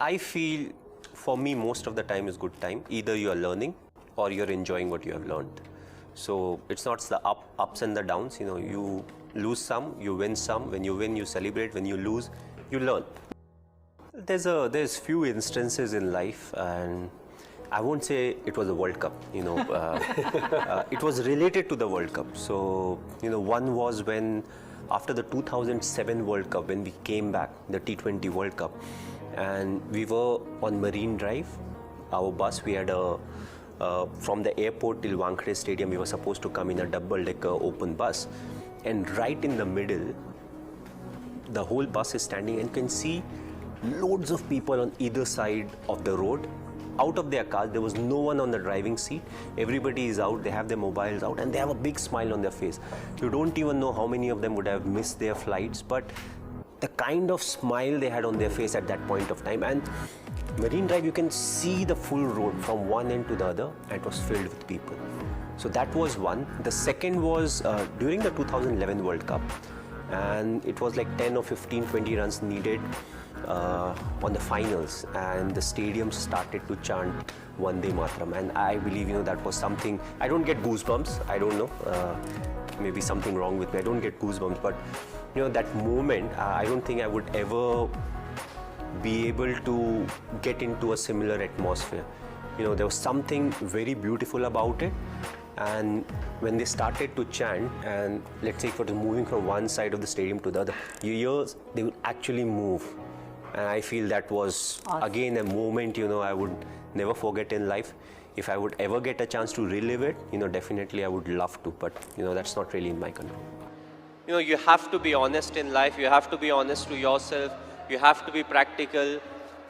I feel for me most of the time is good time. Either you are learning or you're enjoying what you have learned. So it's not the ups and the downs. You lose some, you win some. When you win, you celebrate. When you lose, you learn. There's few instances in life, and I won't say it was a World Cup. It was related to the World Cup. So one was when after the 2007 World Cup, when we came back, the T20 World Cup, and we were on Marine Drive. Our bus, we had from the airport till Wankhede Stadium, we were supposed to come in a double-decker open bus, and right in the middle, the whole bus is standing, and you can see loads of people on either side of the road, out of their cars. There was no one on the driving seat. Everybody is out, they have their mobiles out, and they have a big smile on their face. You don't even know how many of them would have missed their flights, but the kind of smile they had on their face at that point of time. And Marine Drive, you can see the full road from one end to the other, and it was filled with people. So that was one. The second was during the 2011 World Cup, and it was like 10 or 15, 20 runs needed on the finals, and the stadium started to chant Vande Mataram, and I believe that was something. I don't get goosebumps. I don't know, maybe something wrong with me. I don't get goosebumps, but that moment, I don't think I would ever be able to get into a similar atmosphere. There was something very beautiful about it, and when they started to chant, and let's say if it was moving from one side of the stadium to the other, they would actually move. And I feel that was, again, a moment, I would never forget in life. If I would ever get a chance to relive it, definitely I would love to, but, that's not really in my control. You have to be honest in life. You have to be honest to yourself. You have to be practical.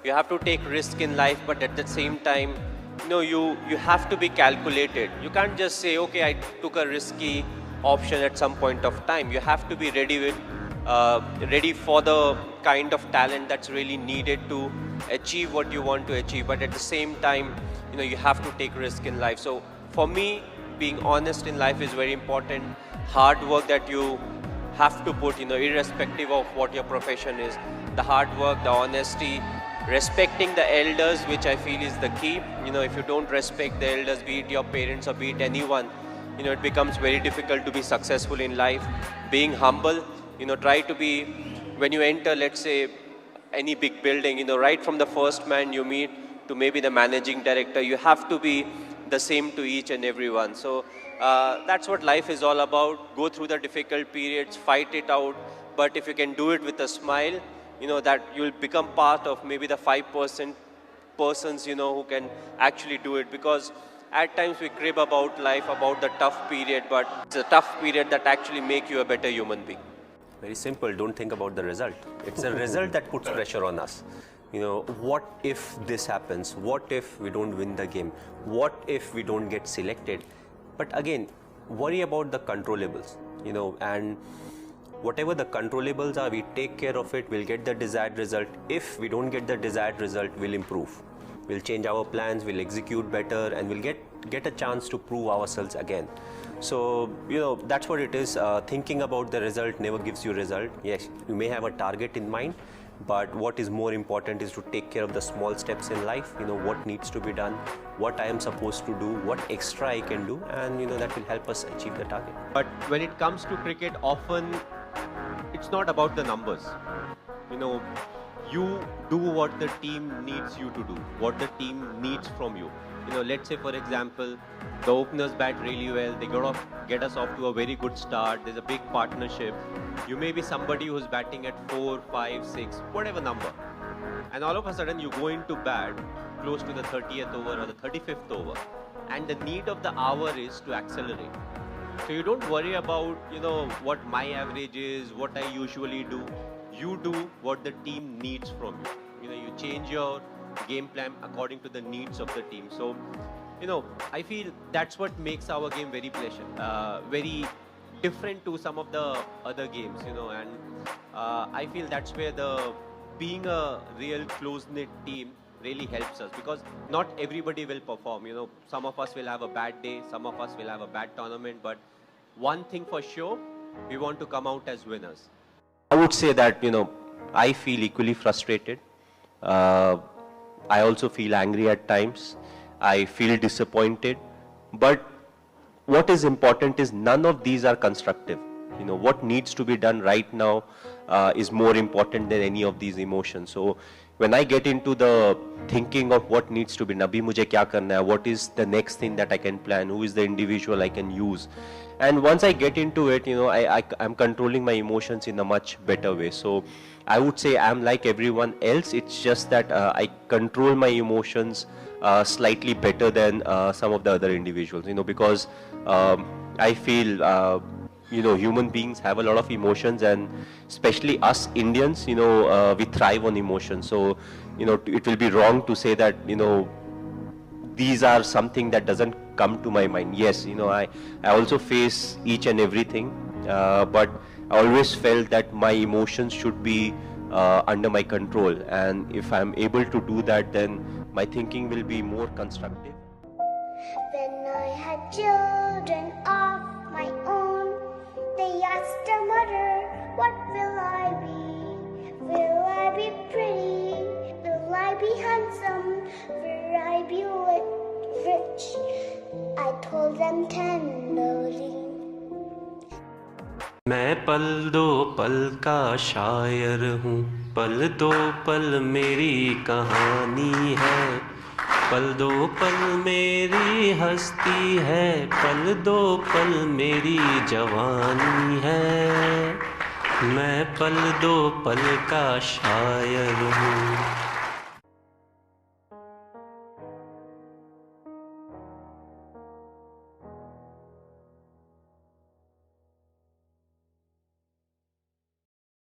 You have to take risk in life, but at the same time, you have to be calculated. You can't just say, okay, I took a risky option at some point of time. You have to be ready for the kind of talent that's really needed to achieve what you want to achieve. But at the same time, you have to take risk in life. So for me, being honest in life is very important. Hard work that you have to put, irrespective of what your profession is. The hard work, the honesty, respecting the elders, which I feel is the key. If you don't respect the elders, be it your parents or be it anyone, it becomes very difficult to be successful in life. Being humble, try to be, when you enter, let's say, any big building, right from the first man you meet to maybe the managing director, you have to be the same to each and everyone. So that's what life is all about. Go through the difficult periods, fight it out, but if you can do it with a smile, that you'll become part of maybe the 5% persons, who can actually do it. Because at times we crib about life, about the tough period, but it's a tough period that actually make you a better human being. Very simple. Don't think about the result. It's a result that puts pressure on us. What if this happens? What if we don't win the game? What if we don't get selected? But again, worry about the controllables, and whatever the controllables are, we take care of it, we'll get the desired result. If we don't get the desired result, we'll improve. We'll change our plans, we'll execute better, and we'll get a chance to prove ourselves again. So, that's what it is. Thinking about the result never gives you result. Yes, you may have a target in mind, but what is more important is to take care of the small steps in life, what needs to be done, what I am supposed to do, what extra I can do, and that will help us achieve the target. But when it comes to cricket, often it's not about the numbers. You do what the team needs you to do, what the team needs from you. Let's say, for example, the openers bat really well, they get us off to a very good start, there's a big partnership. You may be somebody who's batting at 4, 5, 6, whatever number. And all of a sudden you go into bat close to the 30th over or the 35th over. And the need of the hour is to accelerate. So you don't worry about, what my average is, what I usually do. You do what the team needs from you. You change your game plan according to the needs of the team. So, I feel that's what makes our game very very different to some of the other games, and I feel that's where being a real close-knit team really helps us, because not everybody will perform. Some of us will have a bad day, some of us will have a bad tournament, but one thing for sure, we want to come out as winners. I would say that, I feel equally frustrated. I also feel angry at times. I feel disappointed. But what is important is none of these are constructive. You know, what needs to be done right now is more important than any of these emotions. So when I get into the thinking of what needs to be, Nabi mujhe kya karna hai, what is the next thing that I can plan, who is the individual I can use. And once I get into it, you know, I'm controlling my emotions in a much better way. So I would say I'm like everyone else. It's just that I control my emotions slightly better than some of the other individuals, you know, because I feel, you know, human beings have a lot of emotions, and especially us Indians, you know, we thrive on emotions. So, you know, it will be wrong to say that, you know, these are something that doesn't come to my mind. Yes, you know, I also face each and everything, but I always felt that my emotions should be under my control, and if I'm able to do that, then my thinking will be more constructive. When I had children of my own, they asked their mother, what will I be? Will I be pretty? Will I be handsome? Will I be rich? I told them tenderly. मैं पल दो पल का शायर हूँ, पल दो पल मेरी कहानी है, पल दो पल मेरी हस्ती है, पल दो पल मेरी जवानी है, मैं पल दो पल का शायर हूँ.